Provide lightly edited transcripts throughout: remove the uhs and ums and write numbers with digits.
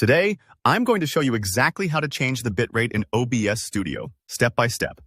Today, I'm going to show you exactly how to change the bitrate in OBS Studio, step by step.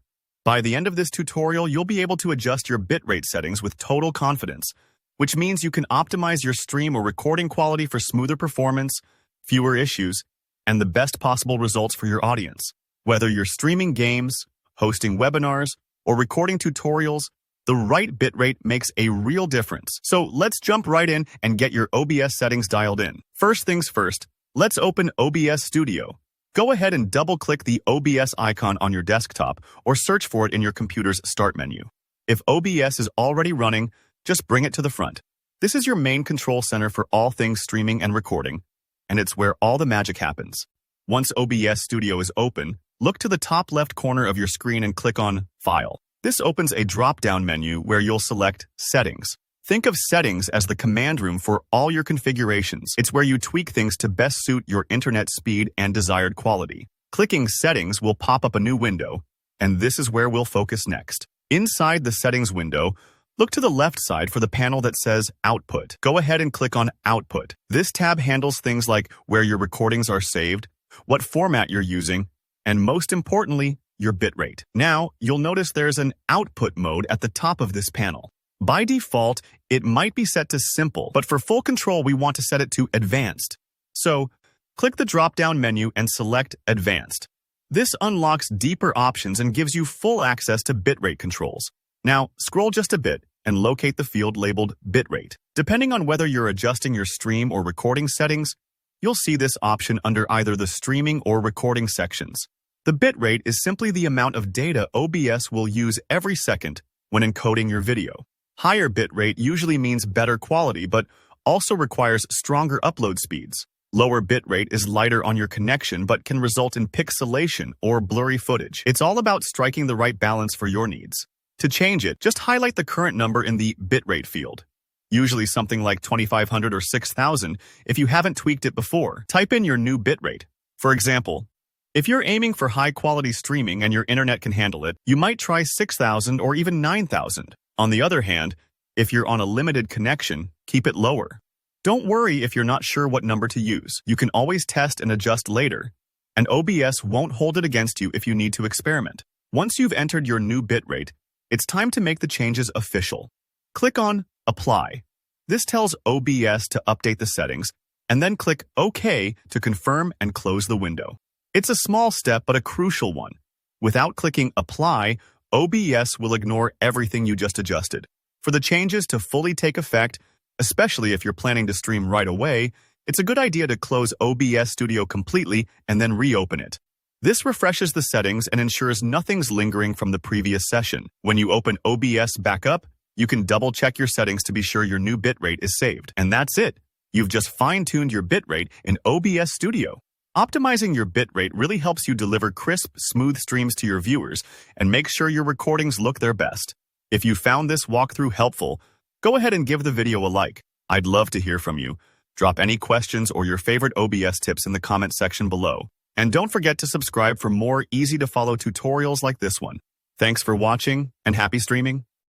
By the end of this tutorial, you'll be able to adjust your bitrate settings with total confidence, which means you can optimize your stream or recording quality for smoother performance, fewer issues, and the best possible results for your audience. Whether you're streaming games, hosting webinars, or recording tutorials, the right bitrate makes a real difference. So let's jump right in and get your OBS settings dialed in. First things first, let's open OBS Studio. Go ahead and double-click the OBS icon on your desktop or search for it in your computer's Start menu. If OBS is already running, just bring it to the front. This is your main control center for all things streaming and recording, and it's where all the magic happens. Once OBS Studio is open, look to the top left corner of your screen and click on File. This opens a drop-down menu where you'll select Settings. Think of Settings as the command room for all your configurations. It's where you tweak things to best suit your internet speed and desired quality. Clicking Settings will pop up a new window, and this is where we'll focus next. Inside the Settings window, look to the left side for the panel that says Output. Go ahead and click on Output. This tab handles things like where your recordings are saved, what format you're using, and most importantly, your bitrate. Now, you'll notice there's an output mode at the top of this panel. By default, it might be set to simple, but for full control, we want to set it to advanced. So, click the drop-down menu and select Advanced. This unlocks deeper options and gives you full access to bitrate controls. Now, scroll just a bit and locate the field labeled Bitrate. Depending on whether you're adjusting your stream or recording settings, you'll see this option under either the streaming or recording sections. The bitrate is simply the amount of data OBS will use every second when encoding your video. Higher bitrate usually means better quality, but also requires stronger upload speeds. Lower bitrate is lighter on your connection, but can result in pixelation or blurry footage. It's all about striking the right balance for your needs. To change it, just highlight the current number in the bitrate field. Usually something like 2500 or 6000 if you haven't tweaked it before. Type in your new bitrate. For example, if you're aiming for high-quality streaming and your internet can handle it, you might try 6000 or even 9000. On the other hand, if you're on a limited connection, keep it lower. Don't worry if you're not sure what number to use. You can always test and adjust later, and OBS won't hold it against you if you need to experiment. Once you've entered your new bitrate, it's time to make the changes official. Click on Apply. This tells OBS to update the settings, and then click OK to confirm and close the window. It's a small step, but a crucial one. Without clicking Apply, OBS will ignore everything you just adjusted. For the changes to fully take effect, especially if you're planning to stream right away, it's a good idea to close OBS Studio completely and then reopen it. This refreshes the settings and ensures nothing's lingering from the previous session. When you open OBS back up, you can double-check your settings to be sure your new bitrate is saved. And that's it. You've just fine-tuned your bitrate in OBS Studio. Optimizing your bitrate really helps you deliver crisp, smooth streams to your viewers and make sure your recordings look their best. If you found this walkthrough helpful, go ahead and give the video a like. I'd love to hear from you. Drop any questions or your favorite OBS tips in the comment section below. And don't forget to subscribe for more easy-to-follow tutorials like this one. Thanks for watching, and happy streaming!